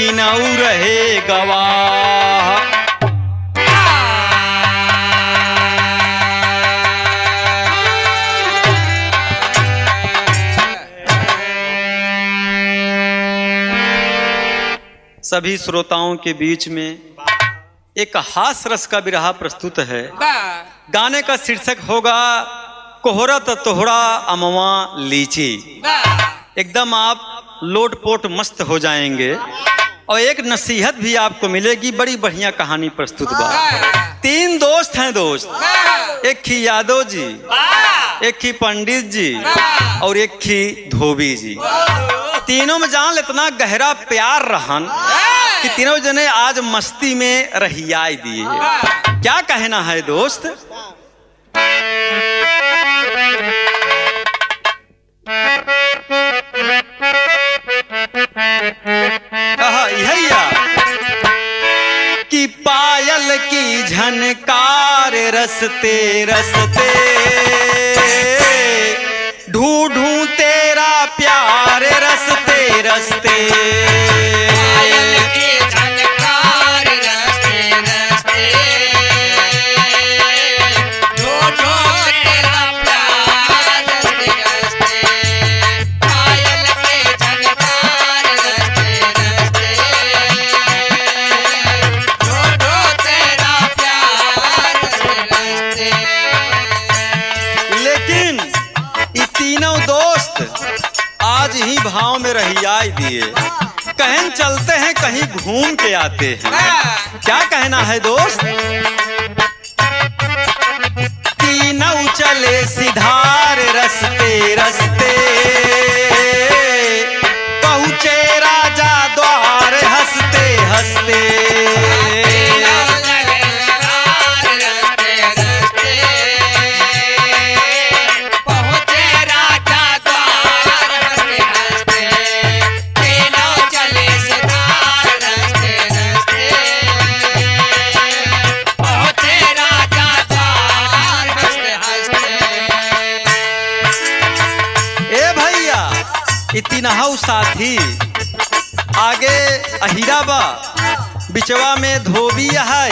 तीनों रहे गवाह। सभी श्रोताओं के बीच में एक हास रस का बिरहा प्रस्तुत है। गाने का शीर्षक होगा कोहरत तोहरा अमवा लीची। एकदम आप लोटपोट मस्त हो जाएंगे और एक नसीहत भी आपको मिलेगी। बड़ी बढ़िया कहानी प्रस्तुत बा। तीन दोस्त हैं दोस्त, एक ही यादव जी, एक ही पंडित जी और एक ही धोबी जी। तीनों में जान इतना गहरा प्यार रहन कि तीनों जने आज मस्ती में रहियाई दिए। क्या कहना है दोस्त? कि पायल की झनकार रसते रसते ढूंढूं तेरा प्यार रसते रसते। पायल की झनकार रसते रसते ढूंढूं तेरा प्यार रसते रसते। पायल की झनकार रसते रसते ढूंढूं तेरा प्यार रसते रसते। लेकिन ये तीनों दोस्त आज ही भाव में रहियाई दिए। कहीं चलते हैं, कहीं घूम के आते हैं। क्या कहना है दोस्त? तीनों चले सिधार रसते रसते पहुंचे राजा द्वार हंसते हंसते। तीनों साथी आगे अहिरा बा, बिचवा में धोबी है,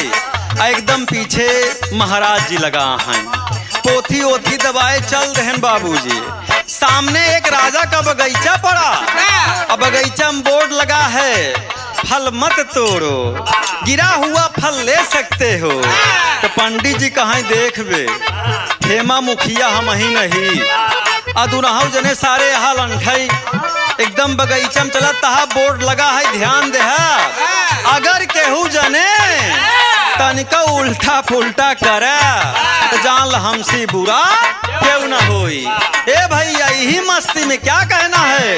एकदम पीछे महाराज जी लगा हैं। पोथी ओथी दबाए चल रहे हैं बाबूजी। सामने एक राजा का बगीचा पड़ा। अब बगीचा में बोर्ड लगा है, फल मत तोड़ो, गिरा हुआ फल ले सकते हो। तो पंडित जी कहाँ देखबे, हेमा मुखिया हम ही नहीं। अदुनहु जने सारे हाल अंठाई एकदम बगीचा में चला तहा बोर्ड लगा है, ध्यान दे। अगर केहू जने तनिका उल्टा पुल्टा करे तो जान ल हमसे बुरा क्यों ना होई। ए भैया यही मस्ती में क्या कहना है?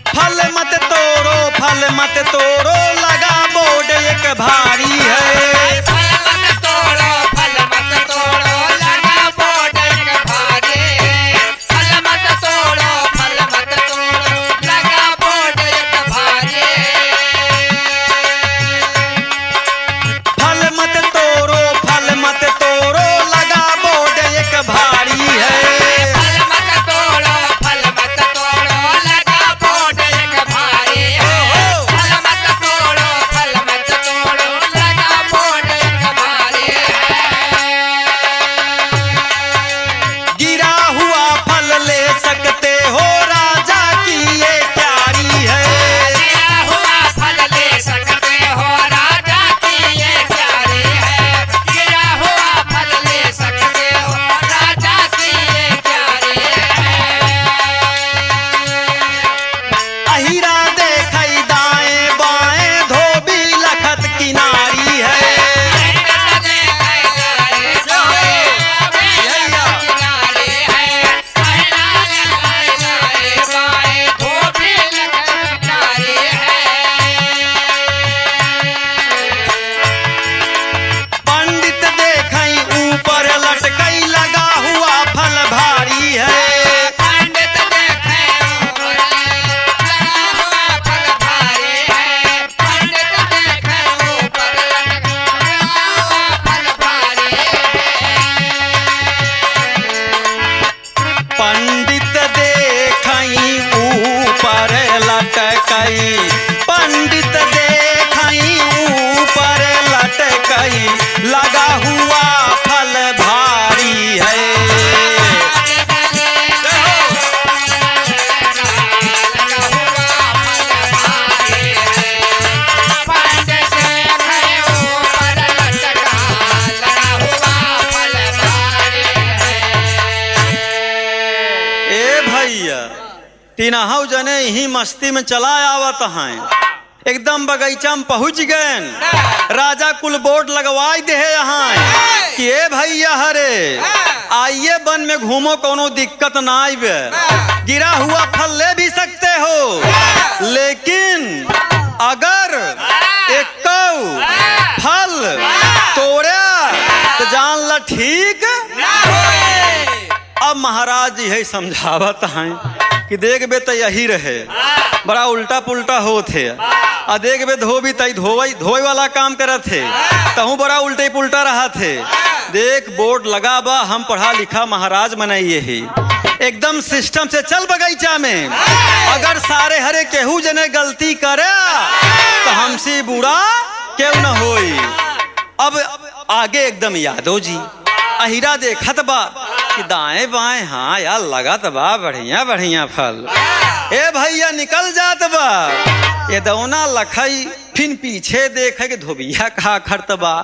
फल मत तोड़ो, फल मत तोड़ो, लगा बोर्ड एक भारी है। भैया तीनहु जने ही मस्ती में चला आवत हैं। एकदम बगीचा में पहुंच गए। राजा कुल बोर्ड लगवाई दे यहाँ कि ए भैया हरे आइए वन में घूमो, कोनो दिक्कत ना आइबे, गिरा हुआ फल ले भी सकते हो, लेकिन अगर एक फल तोड़ा तो जान ला ठीक। अब महाराज जी है समझावत हैं कि देख बे तो यही रहे, बड़ा उल्टा पुल्टा होते, आ देख बे धोबी तई धोए वाला काम करत थे, तहु बड़ा उल्टे पुल्टा रहा थे। देख बोर्ड लगा बा, हम पढ़ा लिखा महाराज बनाइए ही, एकदम सिस्टम से चल बगीचा में, अगर सारे हरे केहू जने गलती करे तो हमसे बुरा क्यों न होई। अब आगे एकदम यादव जी अहिरा देखत बा कि दाएं बाएं हाँ यार लगत बा बढ़िया बढ़िया फल, ए भैया निकल जात बा, ये दौना लखई फिर पीछे देखे कि धोबिया कहा खड़त बा,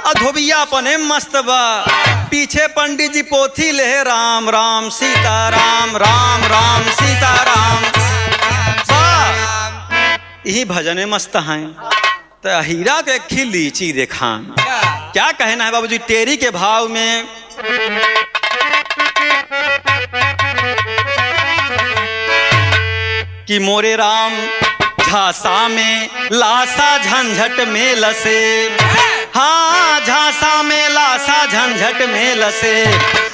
और धोबिया अपने मस्त बा, पीछे पंडित जी पोथी ले राम राम सीता राम राम राम सीता राम, यही भजने मस्त हैं। तो हीरा के खी लीची देखा, क्या कहना है बाबूजी तेरी के भाव में। कि मोरे राम झांसा में लासा झंझट में लसे, हाँ झांसा में लासा झंझट में लसे,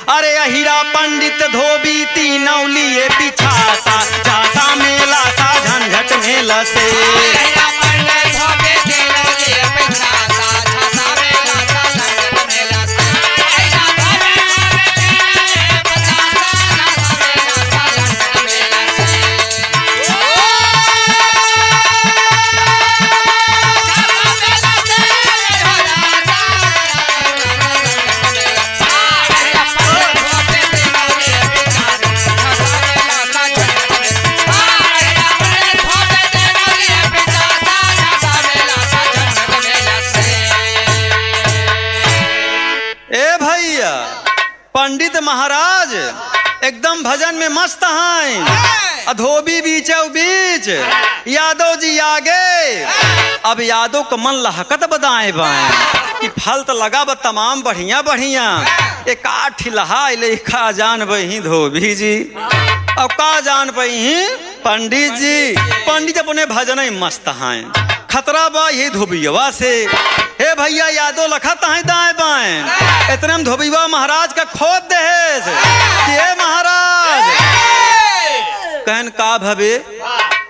अरे अहिरा पंडित धोबी तीनों लिए पिछासा, झांसा में लासा झंझट में लसे। पंडित महाराज एकदम भजन में मस्त हैं, धोबी बीचों बीच, यादव जी आगे। अब यादव को मन लहकत बदाएं बाएं कि फल तो लगा बा तमाम बढ़िया बढ़िया, एक आठ लहा लेखा जान बही धोबी जी, अब का जान बही पंडित जी। पंडित अपने भजन में मस्त हैं, खतरा बा ये धोबियवा से, हे भैया यादव लखत है दाएं बाएं, इतने में धोबिया महाराज का खोद दे कि महाराज कहन का भवे,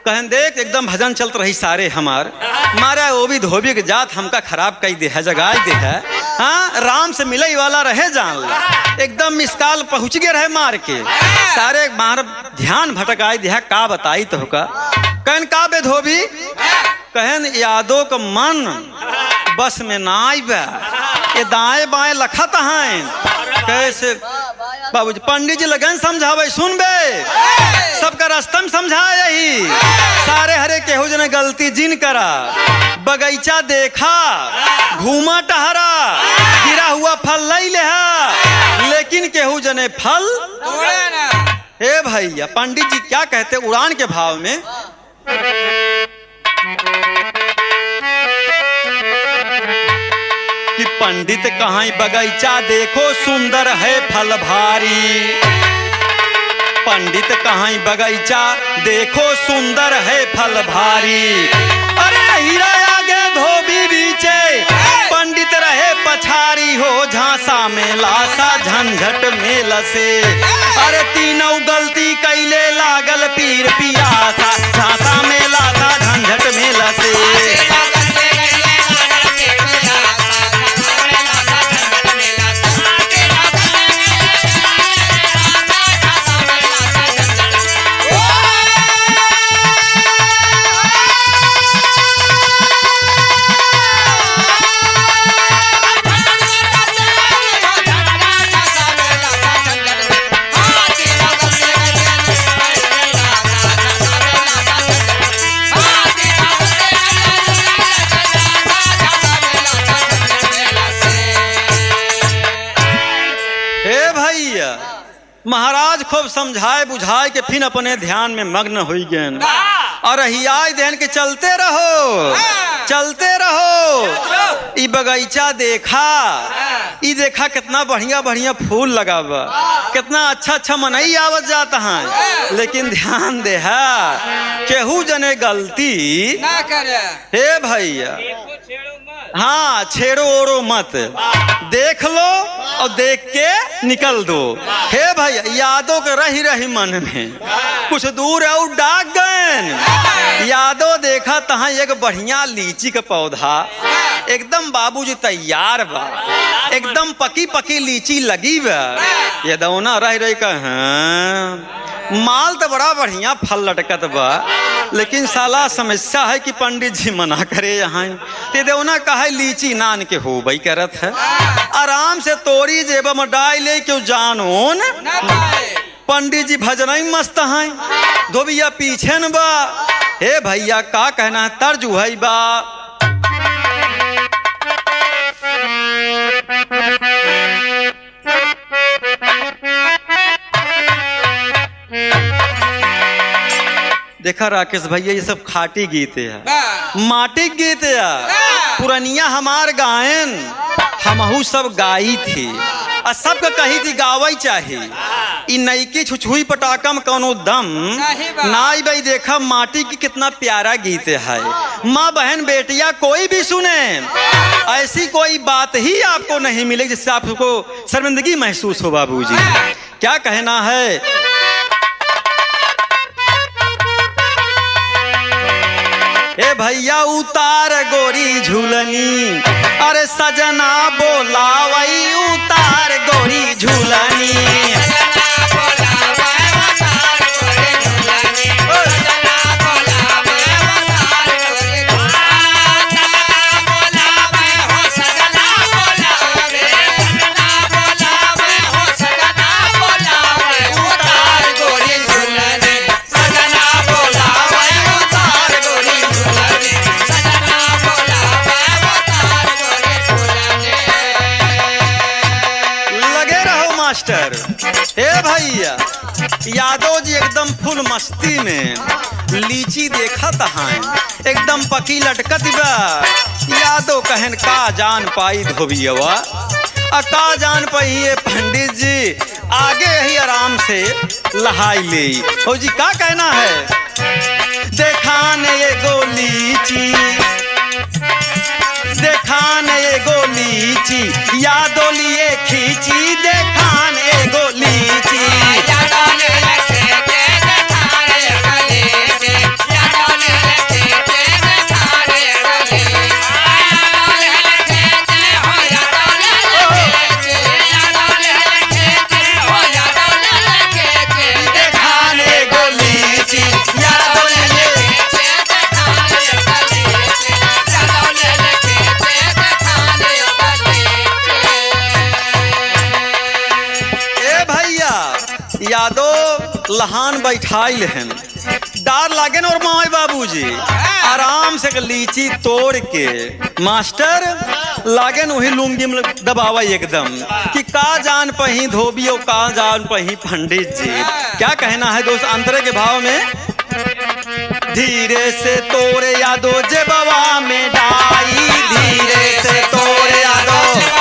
कहन देख एकदम भजन चलत रही सारे हमार, मारा वो भी धोबी के जात हमका खराब कई दे है, जगाई दे है, हाँ राम से मिले वाला रहे जान ले, एकदम मिसकाल पहुंच गए रहे मार के, सारे मार ध्यान भटकाई दे है, का बताई तो का। कहन का बे धोबी, कहन यादव का मन बस में ना आइबे, ये दाएं बाएं लखत हैं कैसे। बाबूजी पंडित जी लगन समझावे, सुन बे सबका रास्तम समझाए यही, सारे हरे केहू जने गलती जिन करा, बगीचा देखा घूमा टहरा, गिरा हुआ फल लई ले, लेकिन केहू जने फल हे भैया। पंडित जी क्या कहते उड़ान के भाव में, कि पंडित कहाँ बगीचा देखो सुंदर है फल भारी, पंडित कहाँ बगीचा देखो सुंदर है फल भारी, अरे हीरा आगे धोबी बीचे पंडित रहे पछारी हो, झांसा में लासा झंझट में लसे, अरे तीनों गलती कैले लागल पीर पियासा, झांसा में लासा झंझट में लसे। महाराज खूब समझाए बुझाए के फिर अपने ध्यान में मग्न हो गए और हियाय देन के चलते रहो चलते रहो। ई बगीचा देखा, ई देखा कितना बढ़िया बढ़िया फूल लगा बा, कितना अच्छा अच्छा मनई आवत जाता है, लेकिन ध्यान दे केहू जने गलती ना करे। हे भैया, हाँ छेड़ो ओड़ो मत, देख लो और देख के निकल दो। हे भैया, यादों के रही रही मन में कुछ दूर और डाक गए। यादों देखा तहाँ एक बढ़िया लीची का पौधा एकदम बाबूजी तैयार बा, एकदम पकी पकी लीची लगी बा। ये दौना रह रही का माल तो बड़ा बढ़िया फल लटकत बा, लेकिन साला समस्या है कि पंडित जी मना करे यहाँ। ते देवना कहे लीची नान के हो भाई करत है, आराम से तोड़ी जेब में डाल ले क्यों जानोन। पंडित जी भजन मस्त है, धोबिया पीछे न बा। हे भैया का कहना है, तर्ज है बा। देखा राकेश भैया, ये सब खाटी गीत है, माटी गीत है, पुरनिया हमार गायन हमहू सब गाई थी और सबका कही थी गावई चाहिए। इ नईकी छुछुई पटाखा में कौनो दम नाई भाई। देखा माटी की कितना प्यारा गीत है। माँ बहन बेटिया कोई भी सुने, ऐसी कोई बात ही आपको नहीं मिलेगी जिससे आपको शर्मिंदगी महसूस हो। बाबूजी क्या कहना है, ए भैया उतार गोरी झूलनी, अरे सजना बोलावई उतार गोरी झूलनी। हे भैया, यादव जी एकदम फुल मस्ती में लीची देखा तहाँ एकदम पकी लटकत बा। यादव कहन का जान पाई धोबियवा, का जान पाई पंडित जी, आगे ही आराम से लहाई ले। हो जी का कहना है, देखाने ये गोलीची, देखाने ये गोलीची, यादव लिए खींची, देखाने ये गोलीची। यादव लहान बैठाइल हैं, डार लागे न और माई बाबूजी आराम से लीची तोड़ के मास्टर लागे न वही लुंगी में दबावा एकदम कि का जान पही धोबी और का जान पही पंडित जी। क्या कहना है दोस्त अंतरे के भाव में, धीरे से तोड़े यादव जेबवा में डाई, धीरे से तोड़े यादव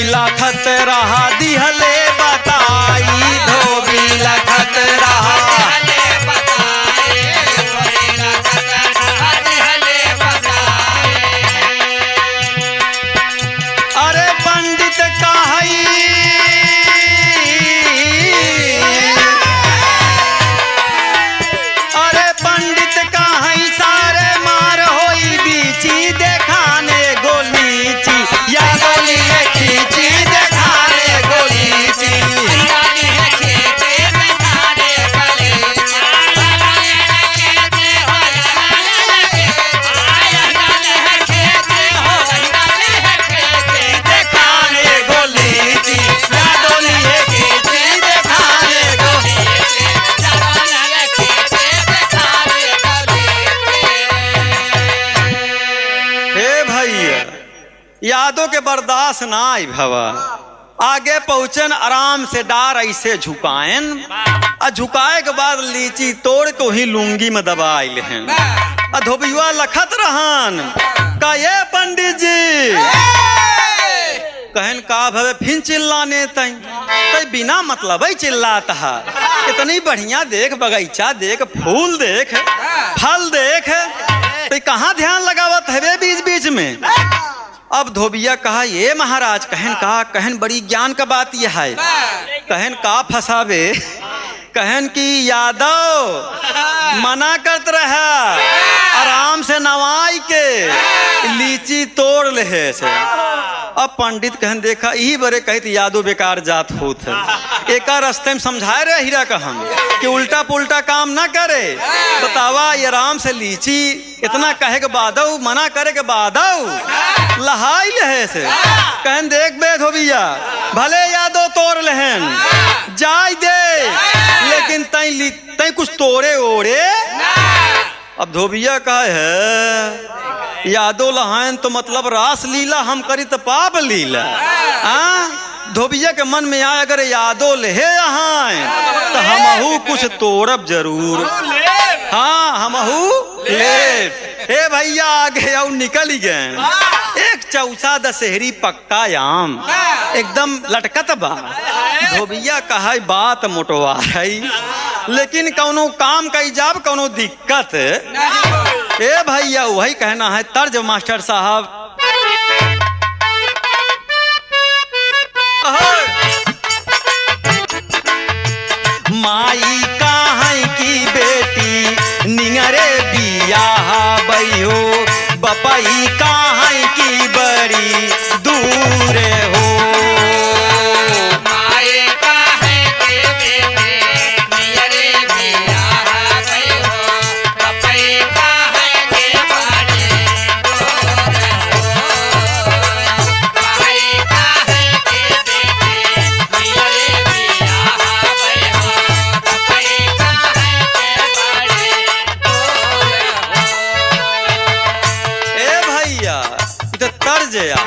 लखत रहा दिहले बताई, धोबी लखत रहा। अरे पंडित कहई यादों के बर्दाश्त ना आई भवा। आगे पहुंचन आराम से डार ऐसे झुकाएन आ झुकाए के बाद लीची तोड़ के वही लुंगी में दबा आइल हैं। आ धोबिया लखत रहन का ये पंडित जी कहन का भवे फिर चिल्लाने तई तई बिना मतलब ही चिल्लाता है। इतनी बढ़िया देख बगीचा देख फूल देख फल देख तो कहाँ ध्यान लगावत है बीच बीच में। अब धोबिया कहा ये महाराज कहन बड़ी ज्ञान का बात यह है। कहन का फसावे कहन की यादव मना करत रहा आराम से नवाई के लीची तोड़ ले से। अब पंडित कहन देखा यही बरे कहत यादव बेकार जात होत है। एक रास्ते में समझाए रहे हीरा कहन कि उल्टा पुल्टा काम ना करे। बतावा ये आराम से लीची इतना कहे के बाद मना करे के बाद लहाई ले से। कहन देख बे धोबिया भले यादव तोड़ लेहन जाय दे लेकिन तई कुछ तोड़े ओड़े। अब धोबिया का है यादव लहान तो मतलब रास लीला हम करी तो पाप लीला। धोबिया के मन में आए अगर यादव ले यहाँ तो हमहू कुछ तोड़ब जरूर। हाँ हमहू ले ए भैया आगे और निकल ही गए। एक चौसा दशहरी पक्का आम एकदम लटकत बा। धोबिया कहा बात मोटवा है लेकिन कौनो काम कई जाब कौनो दिक्कत ए भैया वही कहना है तर्ज मास्टर साहब। माई कहाँ की बेटी निंगरे बियाह बइयो बपई कहाँ की बड़ी दूर हो। माई कहाँ की बेटी निंगरे बियाह बइयो बपई कहाँ की बड़ी दूर हो। माई कहाँ की बेटी निंगरे बियाह बइयो बपई कहाँ की बड़ी दूर हो। ए भैया तो तर्ज या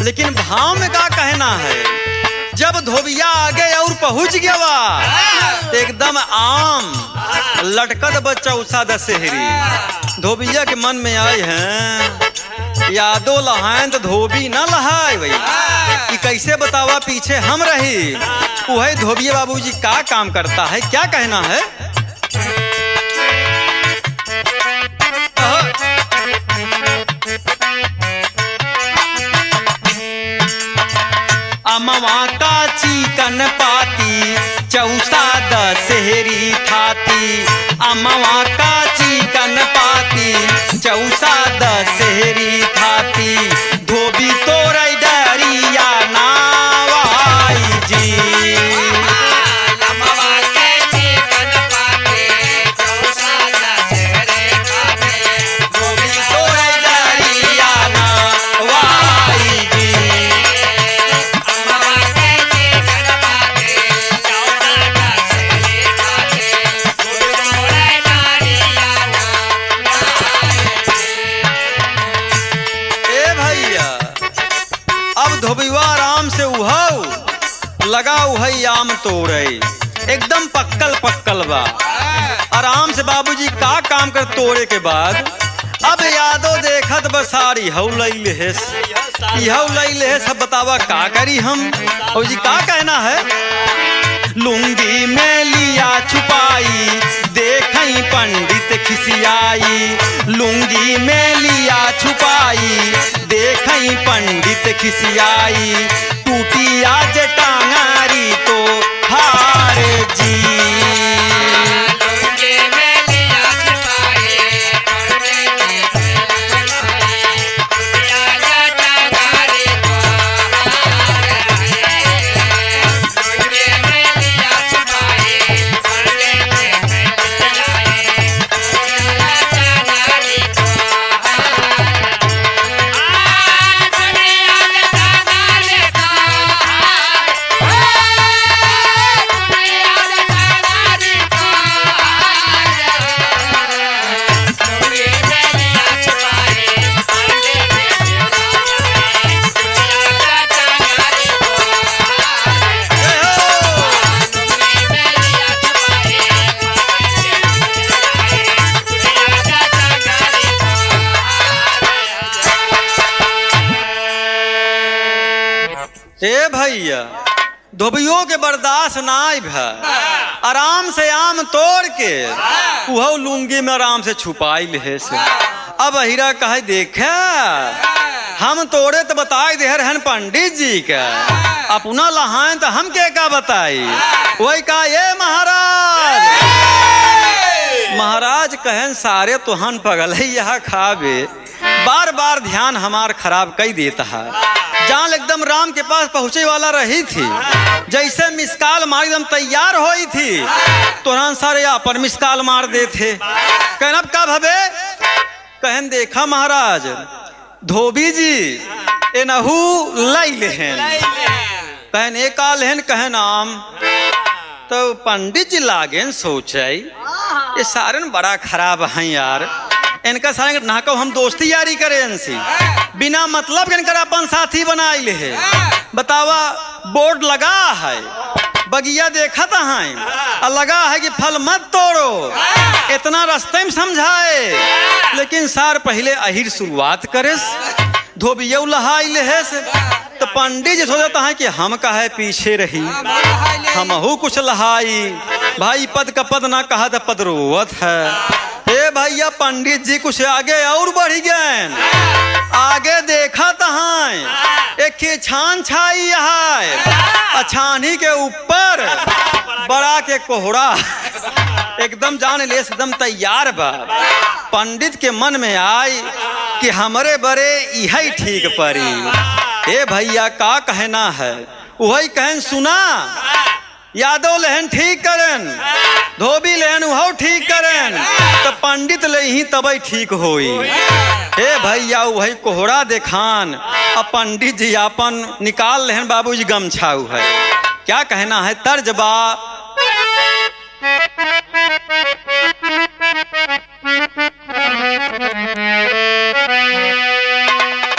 लेकिन भाव में का कहना है। जब धोबिया आगे और पहुंच गया एकदम आम लटकत बच्चा उसा दशहरी। धोबिया के मन में आए हैं यादो लहान तो धोबी ना लहाए भाई कि कैसे बतावा पीछे हम रही। वही धोबिया बाबूजी का काम करता है क्या कहना है। अमवा का चिकन पाती चौसा दशहरी थाती। अमवा का चिकन पाती चौसा दशहरी थाती। धोबी तोड़ डरिया नावाई जी। लमवा के चिकन पाते चौसा दशहरे खाते धोबी तोड़ डरिया नावाई जी। लमवा के चिकन पाते चौसा दशहरे खाते तोड़े नारिया ए भैया अब धोबिया आराम से उहाऊ लगा उहई आम तोड़े एकदम पक्कल पक्कल बा। आराम से बाबूजी का काम कर तोड़े के बाद अब यादो देखत बसारी हऊ लई ले सब बतावा का करी हम। और जी का कहना है। लुंगी में लिया छुपाई देखई पंडित खिसियाई। लुंगी में लिया छुपाई देखई पंडित खिसियाई। टूटी आज टांगारी तो हार जी। लुंगी में लिया छुपाए करने के दुनिया जाता गारी को लुंगी में लिया छुपाए करने के दुनिया जाता गारी को दुनिया जाता गारी को दुनिया जाता ए भैया धोबियों के बर्दाश्त ना भा, आराम से आम तोड़ के उहो लुंगी में आराम से छुपाई ले से। अब हीरा कहे देखा हम तोड़े तो बताई दे रहन पंडित जी का, अपना लहान तो हम के का बताई। वही कहा ये महाराज कहन सारे तुहन पगल यहाँ खावे, बार बार ध्यान हमार खराब कई देता है। जान एकदम राम के पास पहुंचे वाला रही थी, जैसे मिसकाल मार एकदम तैयार हुई थी, तुरंत सारे अपन मिसकाल मार दे थे। कहन अब का भवे, कहन देखा महाराज धोबी जी ए नहू लाई लेहन, कहन एक आ लेहन, कहन आम तो पंडित जी लागेन सोचे ये सारन बड़ा खराब हैं यार, इनका सारे ना को हम दोस्ती यारी करें इनसे, बिना मतलब के इनका अपन साथी बनाई ले है। बतावा बोर्ड लगा है, बगिया देखा था और लगा है कि फल मत तोड़ो, इतना रास्ते में समझाए, लेकिन सार पहले अहिर शुरुआत करे धोबिया लहाई ले है से। तो पंडित जी सोचता है कि हम कहे पीछे रही, हमहू कुछ लहाई, भाई पद का पद ना कहा तो पद रोवत है। ए भैया पंडित जी कुछ आगे और बढ़ गए, आगे देखा तहाँ एक छान छाई है, छानी के ऊपर बड़ा के कोहड़ा एकदम जाने ले एकदम तैयार बा। पंडित के मन में आई कि हमरे बरे यही ठीक परी। ए भैया का कहना है, वही कहन सुना, यादव लेहन ठीक करन, धोबी लेहन वह ठीक करन, तो पंडित ले ही तबई ठीक होई। ए भैया वही कोहड़ा देखान, अब पंडित जी अपन निकाल लेहन बाबूजी गमछाऊ है। क्या कहना है तर्जबा,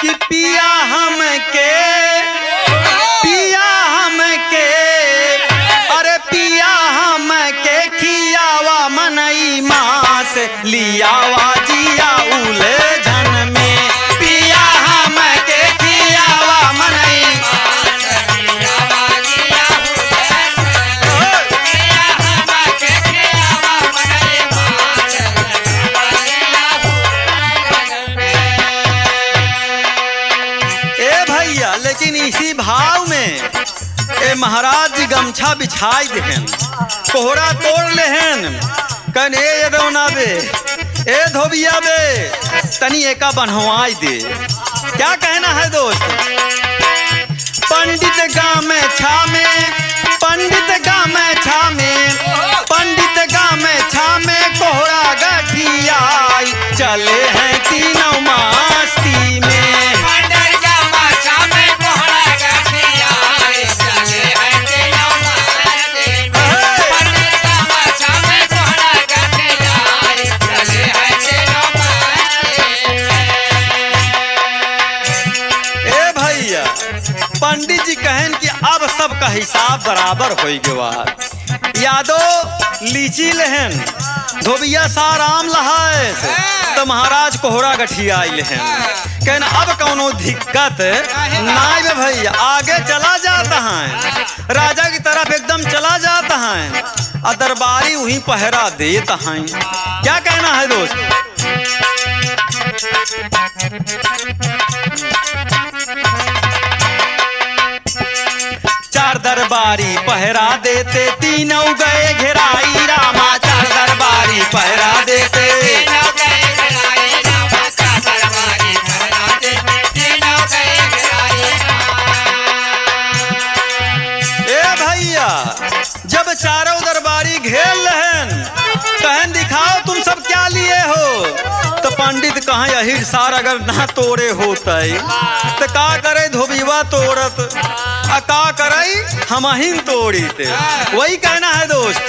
कि पिया हमके लियावा जिया उलझन में, पिया हम के खियावा मनई ए भैया। लेकिन इसी भाव में ए महाराज जी गमछा बिछाई देहन, कोहरा तोड़ लेहन, कन ए यदवना बे, ए धोबिया बे तनी एका बनवाई दे। क्या कहना है दोस्त, पंडित गाँव में छा में, पंडित गाँव में छा में, पंडित गाँव में छा में कोहरा गठियाई, चले हैं तीनों मस्ती में। पंडित जी कहन कि अब सबका हिसाब बराबर हो गया। यादो लीची लेहन, धोबिया साराम लहाए, तो महाराज कोहरा गठियाई लेहन। कहन अब कौनो दिक्कत नाई भैया, आगे चला जाता है, राजा की तरफ एकदम चला जाता है, और दरबारी वहीं पहरा देता है। क्या कहना है दोस्त, चार दरबारी पहरा देते, तीनों गए घेराई रामा, चार दरबारी पहरा देते, ए भैया जब चारों दरबारी घेर लहन, कहन दिखाओ तुम सब क्या लिए हो। तो पंडित कहा यही सार अगर ना तोड़े होते तो का करे धोबीवा तोड़त, का करे हम ही तोड़ी थे। वही कहना है दोस्त,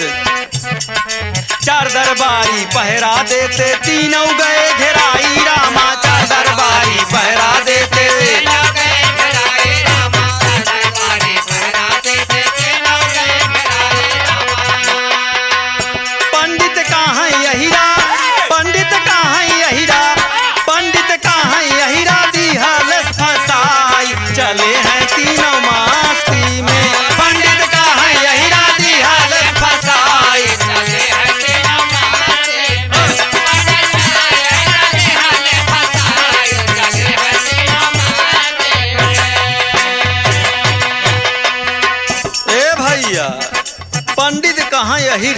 चार दरबारी पहरा देते, तीनों गए घेराई रामा, चार दरबारी पहरा देते, पंडित कहाँ यहीरा, पंडित कहाँ यहीरा, पंडित कहाँ यहीरा, दी हालत फसाई, चले हैं तीनों माँ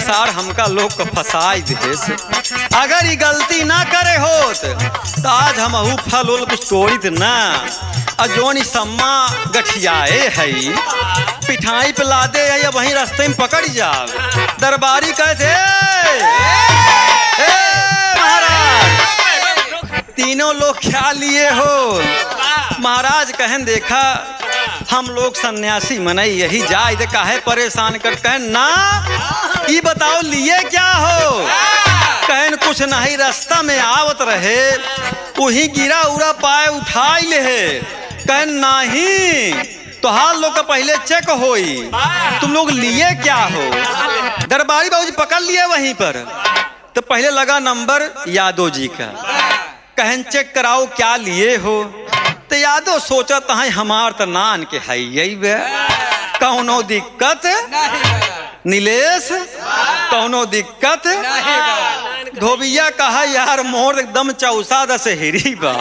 सार हमका लोग को फसाई दे से। अगर ये गलती ना करे होत तो आज हम फल उल कुछ तोड़ित ना। और जोन सम्मा गठियाए है पिठाई पे लादे है या वहीं रास्ते में पकड़ जाओ। दरबारी कहते महाराज तीनों लोग क्या लिए हो? महाराज कहन देखा हम लोग सन्यासी मनई यही जाए दे काहे परेशान कर। कहन ना ये बताओ लिए क्या हो? कहन कुछ नहीं रास्ता में आवत रहे वही गिरा उरा पाए उठाई ले। कहन नहीं तो हाल लोग का पहले चेक होई तुम लोग लिए क्या हो? दरबारी बाबूजी पकड़ लिए वहीं पर तो पहले लगा नंबर यादव जी का। कहन चेक कराओ क्या लिए हो? तो यादव सोचत है हमार तो नान के है यही बे कौनो दिक्कत नीलेश कौनो दिक्कत। धोबिया कहा यार मोर एकदम चौसा दशहरी बा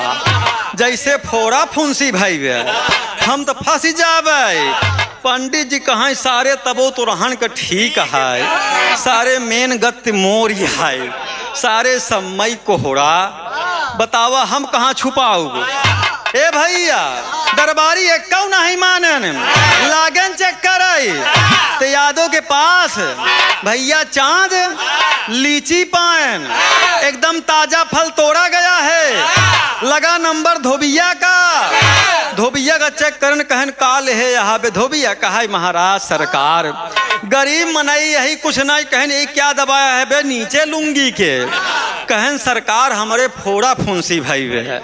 जैसे फोड़ा फुंसी भाई बे हम तो फंसी जाबे। पंडित जी कहा सारे तबो तो रहन का ठीक है सारे मेन गति मोर ही है सारे समय कोहरा बतावा हम कहाँ छुपाऊ? ए भैया दरबारी एक कौ नहीं मानन लागन चेक कराई तो यादव के पास भैया चांद लीची पान एकदम ताजा फल तोड़ा गया है। लगा नंबर धोबिया का। धोबिया का चेक करन कहन काल है यहाँ पे। धोबिया कहा महाराज सरकार गरीब मनई यही कुछ नहीं। कहन ये क्या दबाया है बे नीचे लुंगी के? कहन सरकार हमारे फोड़ा फुंसी भाई वे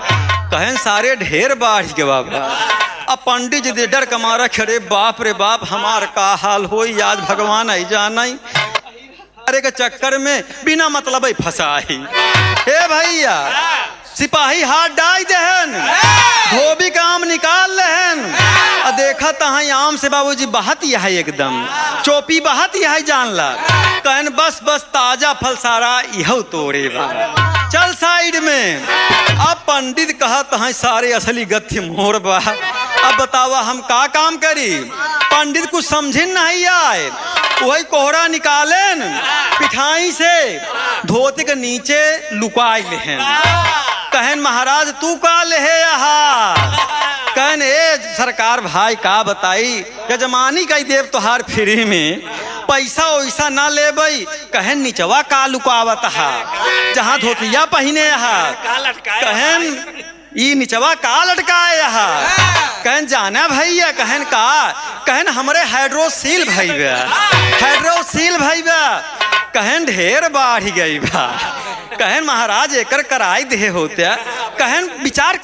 कहन सारे ढेर बाढ़ के बाबा। अब पंडित जी डर कमारा खड़े बाप रे बाप हमार का हाल हो आज भगवान आई जाना अरे के चक्कर में बिना मतलब ही फंसाई। हे भैया सिपाही हाथ डाई देहन धोबी का आम निकाल लेहन और देखा तहाँ आम से बाबूजी बहत यह एकदम चोपी बहत यह जान ला। कहन बस बस ताजा फल सारा यह तोड़े बा चल साइड में। अब पंडित कहत है सारे असली गथ्य मोर बा। अब बतावा हम का काम करी? पंडित कुछ समझिन नहीं आए वही कोहरा निकालेन पिठाई से धोते के नीचे लुकाई लेहन। कहन महाराज तू का ले यहाँ? कहन ए सरकार भाई का बताई यजमानी कई देव तोहार फ्री में पैसा वैसा ना ले बई। कहन निचवा का लुकावत हा जहाँ धोतिया पहने यहाँ। कहन ई निचवा का लटकाए यहाँ? कहन जाना भैया। कहन का? कहन हमरे हाइड्रोसील भैया हाइड्रोसील भैया। कहन ढेर बाढ़ गई बा। कहन महाराज एकर कराई दे होते। कहन विचार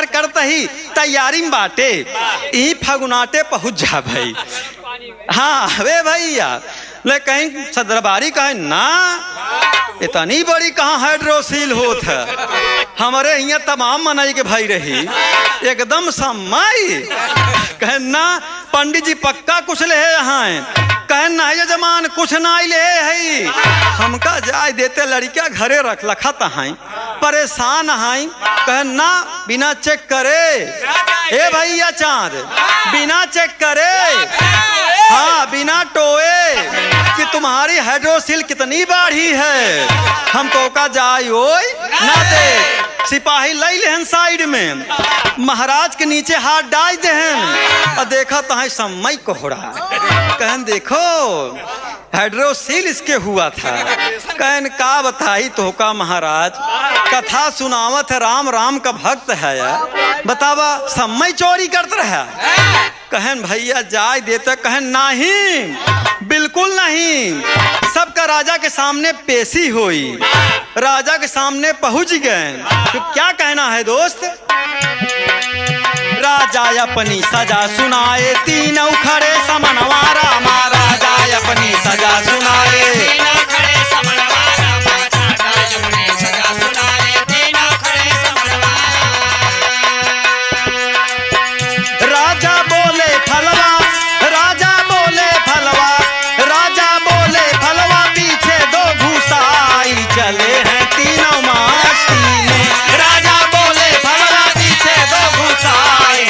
करते ही तैयारी में बाटे यही फगुनाटे पहुंच जा भाई। हाँ वे भैया ले कहीं सदरबारी कहें ना इतनी बड़ी कहाँ हाइड्रोसील होत है हमारे यहाँ तमाम मनाई के भाई रही एकदम समय। कहन ना पंडित जी पक्का कुछ ले है यहाँ? कहन ना ये जमान कुछ ना ले है हमका जाय देते लड़किया घरे रख लखत हैं परेशान हैं। कहन ना बिना चेक करे ए भैया चांद बिना चेक करे हाँ बिना टोए कि तुम्हारी हाइड्रोसील कितनी बाढ़ी है हम तो का जाय ओए ना दे। सिपाही लई लेहन साइड में महाराज के नीचे हाथ डाल देहन और देखा तहाँ समय कोहरा। कहन देखो हाइड्रोसील इसके हुआ था। कहन का बताई तो का महाराज कथा सुनावत है राम राम का भक्त है बतावा समय चोरी करते रहा। कहन भैया जाय देते। कहन नहीं बिल्कुल नहीं सबका राजा के सामने पेशी हुई राजा के सामने पहुंच गए। तो क्या कहना है दोस्त? राजा अपनी सजा सुनाए तीनों खड़े समनवा रामा। राजा अपनी सजा सुनाए राजा बोले फलवा राजा बोले फलवा राजा बोले फलवा पीछे दो घुसाई चले हैं तीनों मस्ती में। राजा बोले फलवा पीछे दो घुसाई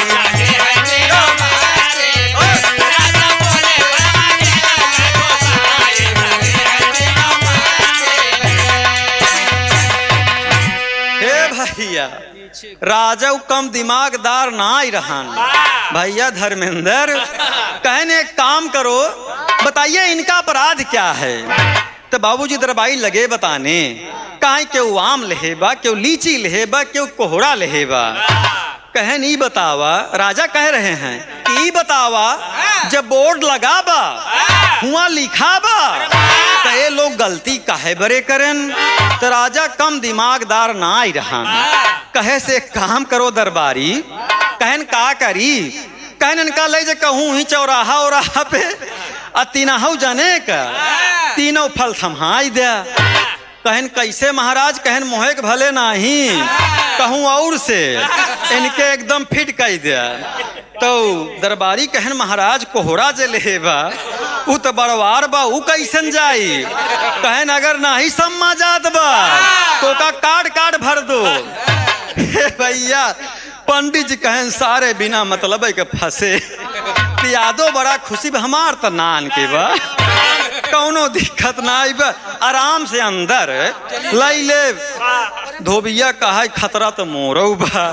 भैया राजा कम दिमागदार ना ही रहन। भैया धर्मेंद्र कहने एक काम करो, बताइए इनका अपराध क्या है। तो बाबूजी दरबारी लगे बताने, कहीं क्यों आम लेहेबा, क्यों लीची लेहेबा, क्यों कोहरा लेहेबा। कहे नहीं बतावा, राजा कह रहे हैं कि बतावा जब बोर्ड लगाबा हुआ लिखाबा तो ये लोग गलती काहे बरे करन। तो राजा कम दिमागदार ना आई रहा। कहे से काम करो दरबारी, कहन का करी, कहन इनका ले जे कहूँ ही चौराहा उराहा पे तीनहु जाने का तीनों फल थमाई दे। कहन कैसे महाराज, कहन मोहेक भले नहीं कहूँ और से इनके एकदम फिट कर दिया। तो दरबारी कहन महाराज कोहरा जे लेबा उ तो बड़वार बा, उ कैसन जाई। कहन अगर नहीं सम्मा जात बा तो का काट काट भर दो। भैया पंडित जी कहन सारे बिना मतलब के फंसे। यादो बड़ा खुशी बा, हमार तो नान के बा कौनो दिक्कत ना आई बा, आराम से अंदर लाई ले। धोबिया कहा खतरा तो मोरो बा,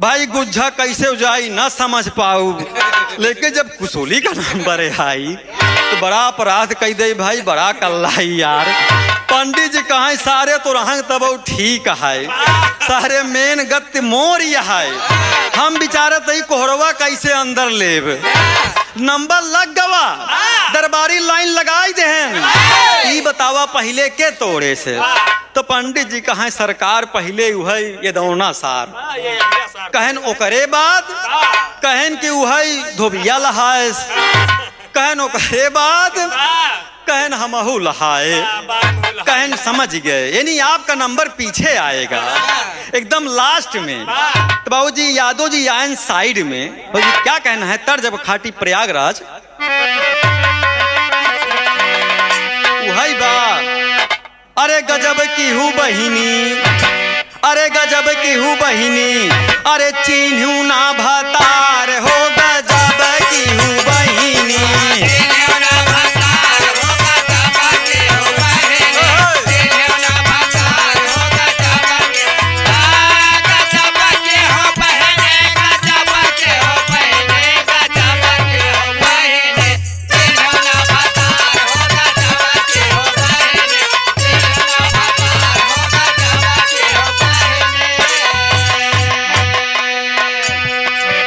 भाई गुज्जा कैसे जाई ना समझ पाऊ। लेकिन जब कुसोली का नाम बरे आई तो बड़ा अपराध कह दे भाई, बड़ा कल्लाई यार। पंडित जी कहा सारे तो रहंग तब ठीक है, सारे मेन गत्य मोर है। हम बिचारे तई कोहरवा कैसे अंदर लेब। नंबर लग गवा, दरबारी लाइन लगाई देहन। ई बतावा पहले के तोड़े से। तो पंडित जी कहा सरकार पहले उहै ये दौना सार, कहन ओकरे बाद कहन कि उहै धोबिया लहायस, कहन ओकरे बाद कहन हमहू लहाए। कहन समझ गए, यानी आपका नंबर पीछे आएगा एकदम लास्ट में। तो बाबूजी यादव जी आयन साइड में। बाबूजी क्या कहना है, तर्ज खाटी प्रयागराज वही बात। अरे गजब की हूँ बहिनी, अरे गजब की हूँ बहिनी, अरे चिन्हू ना भतार हो, गजब की हूँ बहिनी।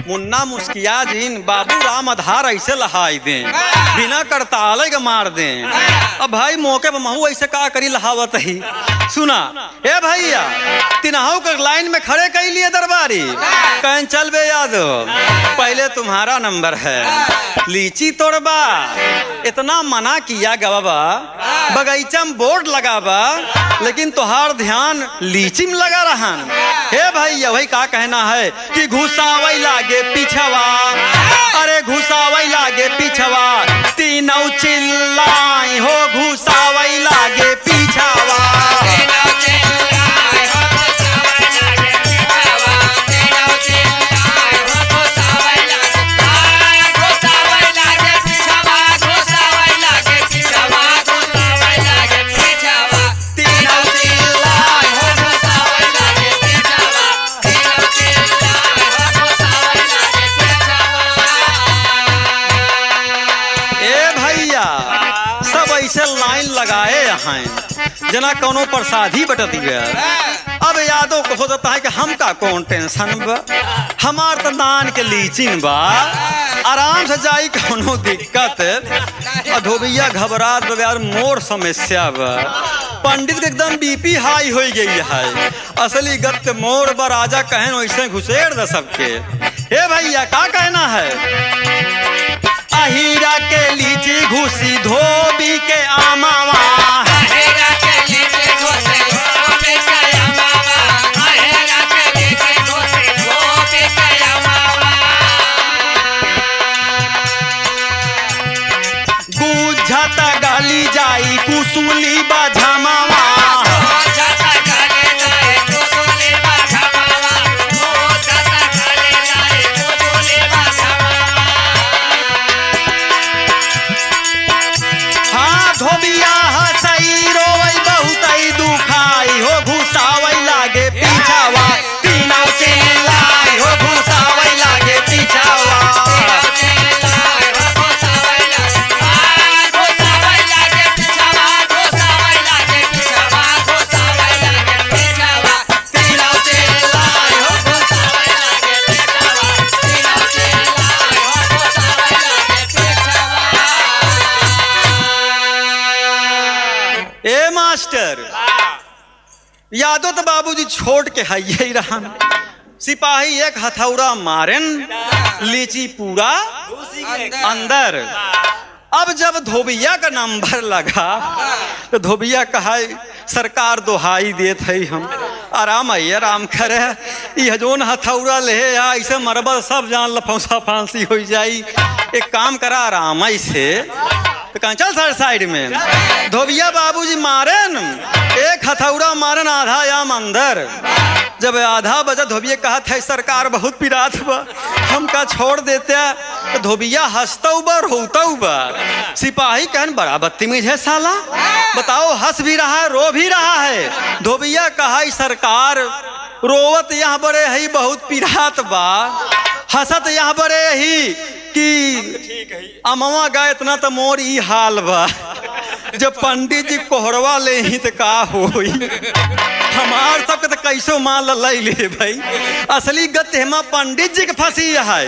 मुन्ना मुस्किया जीन बाबू राम आधार ऐसे लहाई दें, बिना करताले के मार दें। अब भाई मौके पर महू ऐसे का करी लहावत ही। सुना ए भैया, तिनहाऊ के लाइन में खड़े कर लिए दरबारी। कहीं चल बे यादव, पहले तुम्हारा नंबर है, लीची तोड़बा। इतना मना किया गवा, बगीचा में बोर्ड लगाबा, लेकिन तुहार ध्यान लीची में लगा रहा। हे भैया वही का कहना है कि घुसावई लागे पिछवा, अरे घुसावई लागे पिछवा, तीनों चिल्लाई हो घुसावई लागे पिछवा। लाइन लगाए हैं जना कोनो प्रसादी बटती गया। अब यादों को हो जाता है कि हम का कौन टेंशन बा, हमार तो नान के लीचिन बा, आराम से जाई कोनो दिक्कत। धोबिया घबरात यार मोर समस्या बा, पंडित के एकदम बीपी हाई हो गई है। असली गत मोर बा, राजा कहन वैसे घुसेड़ द सबके। हे भैया का कहना है, अहीरा के लीची घुसी धोबी के आमावा, अहीरा के लीची घुसी धोबी के आमावा, अहीरा के लीची घुसी धोबी के आमावा। गुझता गाली जाई कुसुली बाझामावा, धोबिया हसई यादो तो बाबूजी छोड़ के है रहन। सिपाही एक हथौड़ा मारन, लीची पूरा अंदर। अब जब धोबिया का नंबर लगा तो धोबिया कहा सरकार दोहाई देत है हम आराम है आराम करे, यह जोन हथौड़ा ले ऐसे मरबल सब जान लफौसा फांसी हो जाई, एक काम करा आराम से। तो कहाँ चल सर साइड में। धोबिया बाबूजी मारन, एक हथौड़ा मारन आधा याम अंदर। जब आधा बजा धोबिया कहा था सरकार बहुत पिरात बा, हम का छोड़ देते। तो धोबिया हंसता बा रोता बा। सिपाही कहन बड़ा बदतमीज है साला, बताओ हंस भी रहा है रो भी रहा है। धोबिया कहा सरकार रोवत यहाँ बड़े ही बहुत पिरात बा, हंसत यहाँ बड़े ही कि अमवा गा इतना तो मोर ई हाल बा, जब पंडित जी कोहरवा ले ही तो का होई, हमार सबके तो कैसो माल ले ले भाई। असली गत हेमा पंडित जी के फंसी है।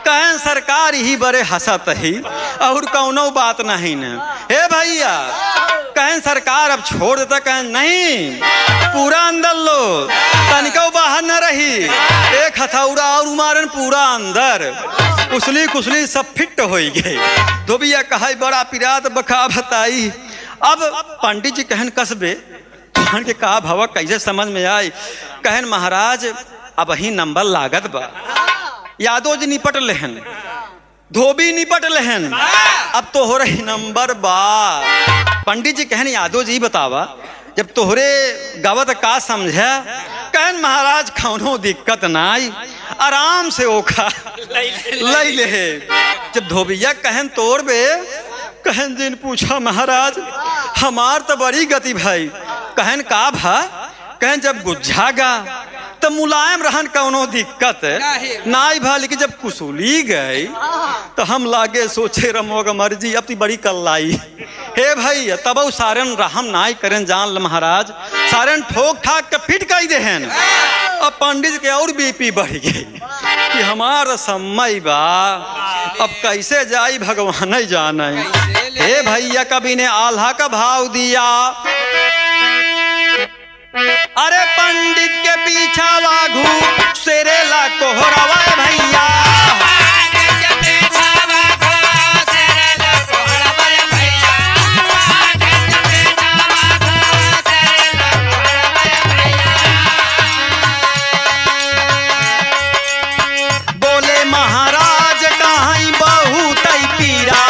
कहन सरकार ही बड़े हंसत ही और कौनो बात नहीं न। हे भैया कहन सरकार अब छोड़ देता, कहन नहीं पूरा अंदर लो, तनिको बाहर न रही। एक हथौड़ा और मारन पूरा अंदर, कुसली कुसली सब फिट हो गए। धोबिया कहा बड़ा पिरात बखा बताई। अब पंडित जी कहन कसबे कहन के कहा भवा कैसे समझ में आई। कहन महाराज अब ही नंबर लागत बा, यादव जी निपट लेहन, धोबी निपट लेहन, अब तोहरे नंबर बा। पंडित जी कहन यादव जी बतावा जब तोहरे गावत का समझे। कहन महाराज कौनो दिक्कत नाई, आराम से ओखा लई ले। जब धोबिया कहन तोड़ बे, कहन जिन पूछा महाराज हमार तो बड़ी गति भाई। कहन का भा। कहन जब गुज्झागा तो मुलायम रहन कौनो दिक्कत नाई भा, लेकिन जब कुसूली गई तो हम लागे सोचे रमोग मर्जी अब ती बड़ी कल्लाई। हे भाई तब सारन रहम नाई करें जान ल महाराज, सारन ठोक ठाक के फिट कई देहन। अब पंडित के और बीपी बढ़ गई कि हमार समय बा, अब कैसे जाई भगवान ही जाने। हे भैया कभी ने आल्हा का भाव दिया, अरे पंडित के पीछा वाघू सेरेला कोहरावा भैया। बोले महाराज कहाँ बहुत पीरा,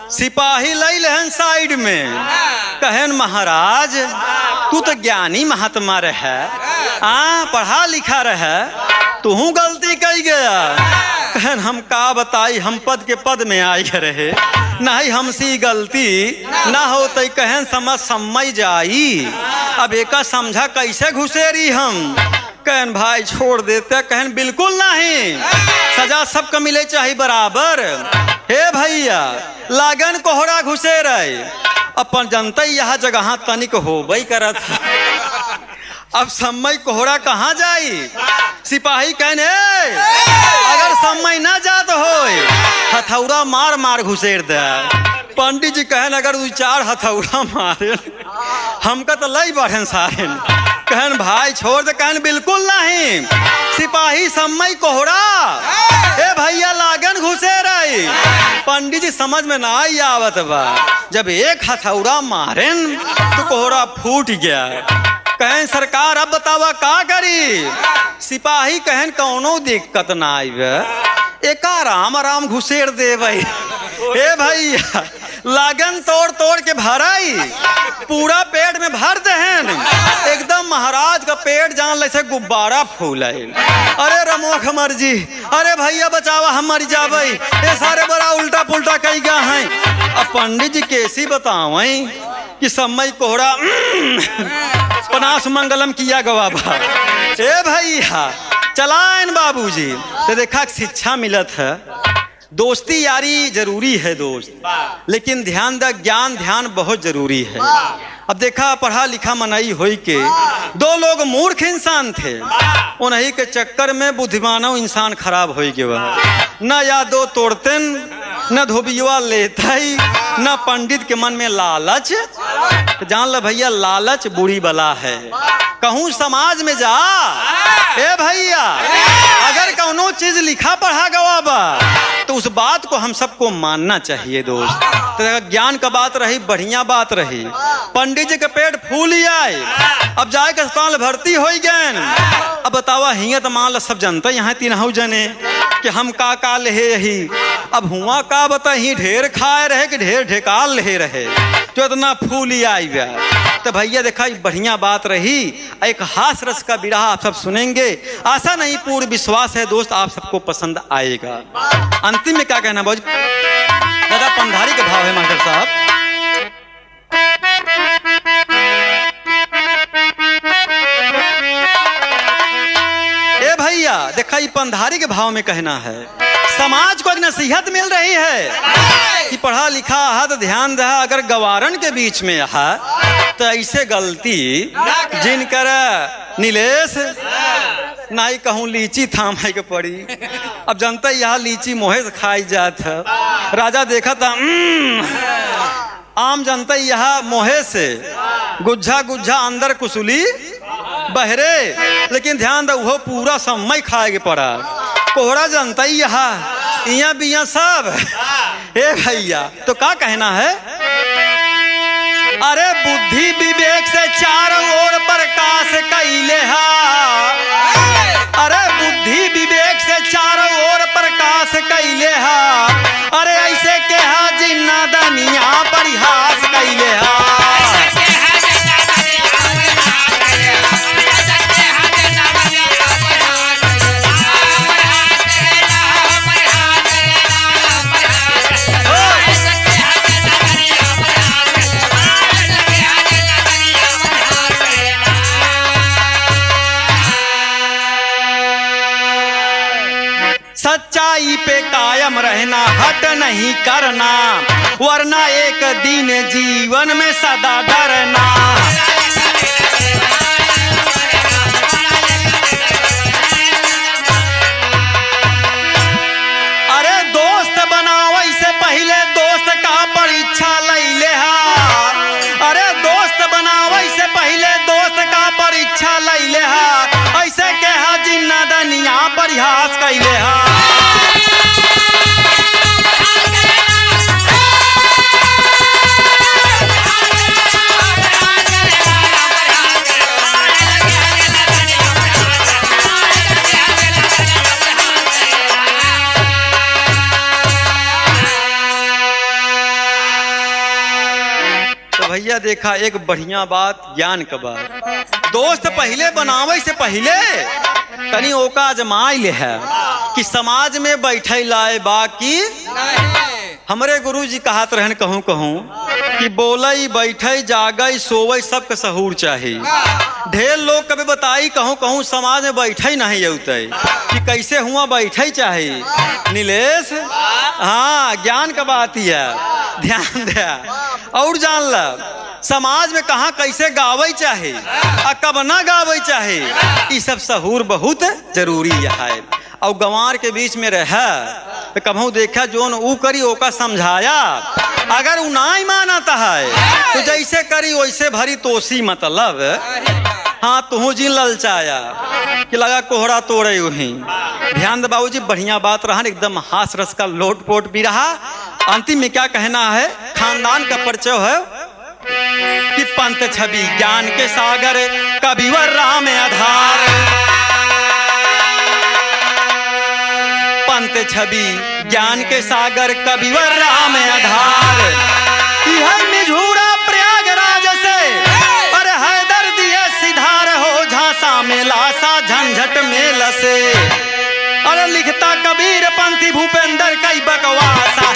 सिपाही लई लहन साइड में। कहन महाराज तू तो ज्ञानी महात्मा रहे, पढ़ा लिखा रहे, तू गलती कर गया। कहन हम का बताई, हम पद के पद में आई रहे, नहीं हमसी गलती ना होते। कहन समझ समय जाई, अब एका समझा कैसे घुसेरी हम। कहन भाई छोड़ देते। कहन बिल्कुल नहीं, सजा सबको मिले चाहिए बराबर। हे भैया लागन कोहरा घुसे रहे, अपन जनता यह जगह तनिक होबई करत। अब समय कोहरा कहाँ जाई। सिपाही कहने अगर समय ना जात होए हथौड़ा मार मार घुसेर दे। पंडित जी कहन अगर दू चार हथौड़ा मारे हमका तो लई बढ़न सारे। कहन भाई छोड़ दे। कहन बिल्कुल नहीं, सिपाही समय कोहरा। ए भैया लागन घुसे रही। पंडित जी समझ में ना आई आवत बा। जब एक हथौड़ा मारेन तो कोहरा फूट गया। कहन सरकार अब बतावा का करी। सिपाही कहन कौनो दिक्कत ना आई, एक आराम आराम घुसेर दे भाई। हे भैया लागन तोड़ तोड़ के भराई, पूरा पेट में भर दहन, एकदम महाराज का पेट जान ले से गुब्बारा फूल आइल। अरे रमोख मर्जी, अरे भैया बचावा हम मर जावे, ये सारे बड़ा उल्टा पुल्टा कई गा हैं। अब पंडित जी कैसी बतावें कि समय कोहरा पनास मंगलम किया गवा बा। ए भैया चलाएन बाबूजी, तो देखा शिक्षा मिलत है, दोस्ती यारी जरूरी है दोस्त, लेकिन ध्यान द ज्ञान ध्यान बहुत जरूरी है। अब देखा पढ़ा लिखा मनाई होई के दो लोग मूर्ख इंसान थे, उन्हीं के चक्कर में बुद्धिमानो इंसान खराब हो गया। न यादो तोड़ते न धोबिया लेता ही, न पंडित के मन में लालच। जान ल भैया लालच बुरी बला है। कहूँ समाज में जा ए भैया, अगर कौनो चीज लिखा पढ़ा गवा बा तो उस बात को हम सबको मानना चाहिए दोस्त। तो ज्ञान का बात रही, बढ़िया बात रही। पंडित जी के पेट फूल ही आए, अब जाए के अस्पताल भर्ती हो गए। अब बतावा हिंगे तो मान लो सब जनता यहाँ तीनों जने कि हम का ले ही, अब हुआ का बता ही ढेर खाए रहे कि ढेर ढेकाल ले रहे जो इतना फूल ही आई गया। तो भैया देखा बढ़िया बात रही, एक हास रस का बिरहा आप सब सुनेंगे, आशा नहीं पूर्ण विश्वास है दोस्त आप सबको पसंद आएगा। अंतिम में क्या कहना बोझ दादा पंधारी के भाव है मास्टर साहब। ए भैया देखा ये पंधारी के भाव में कहना है, समाज को एक नसीहत मिल रही है कि पढ़ा लिखा है तो ध्यान दे, अगर गवारन के बीच में है तो ऐसे गलती जिनकर नीलेश नहीं कहूँ लीची थामे के पड़ी। अब जनता यहाँ लीची मोहे से खाई जात है, राजा देखा था आम जनता यहाँ मोहे से गुज्जा गुज्जा अंदर कुसुली बहरे, लेकिन ध्यान दे वो पूरा समय खाए के पड़ा। कोहरा जनता यहाँ इया बिया सब। ए भैया तो क्या कहना है, अरे बुद्धि विवेक से चारों ओर प्रकाश कैले हा, अरे बुद्धि विवेक से चारों ओर प्रकाश कैले हा, अरे ऐसे के हा जिन्ना दनिया परिहास कैले हा। सच्चाई पे कायम रहना, हट नहीं करना, वरना एक दिन जीवन में सदा डरना। अरे दोस्त बनाओ इससे पहले दोस्त का परीक्षा ले हा, अरे दोस्त बनाओ इससे पहले दोस्त का परीक्षा ले हा, ऐसे कहा जिन्ना दनिया परिहास कैले हा। भैया देखा एक बढ़िया बात ज्ञान का बात, दोस्त पहले बनावे से पहले तनी ओका आजमाई ले है कि समाज में बैठे लाए बाकी। हमरे गुरु जी कहत रहन कहूँ कि बोलई बैठे जागई सोवई सबके सहूर चाहिए। ढेर लोग कभी बताई कहूँ समाज में बैठे नहीं होते कि कैसे हुआ बैठे चाहिए। नीलेश हाँ ज्ञान का बात ही है, ध्यान दे और जान ल समाज में कहाँ कैसे गावे चाहे और कब ना गावे चाहे, ये सब सहूर बहुत जरूरी है। और गंवार के बीच में रह तो कभू देखा जोन ऊ करी ओका समझाया, अगर ऊ ना मानता है तो जैसे करी वैसे भरी तोसी, मतलब हाँ तुहू जी ललचाया कि लगा कोहरा तोड़े वही। ध्यान दे बाबूजी बढ़िया बात रहा, एकदम हास रस का लोट पोट भी रहा। अंतिम में क्या कहना है, खानदान का परिचय है कि पंत छवि ज्ञान के सागर कविवर राम आधार, पंत छवि ज्ञान के सागर कविवर राम आधार। है मिझूरा प्रयागराज से, अरे हैदर दिए सिधार हो झांसा में लासा झंझट में लसे। अरे लिखता कबीर पंथी भूपेंद्र कई बकवासा।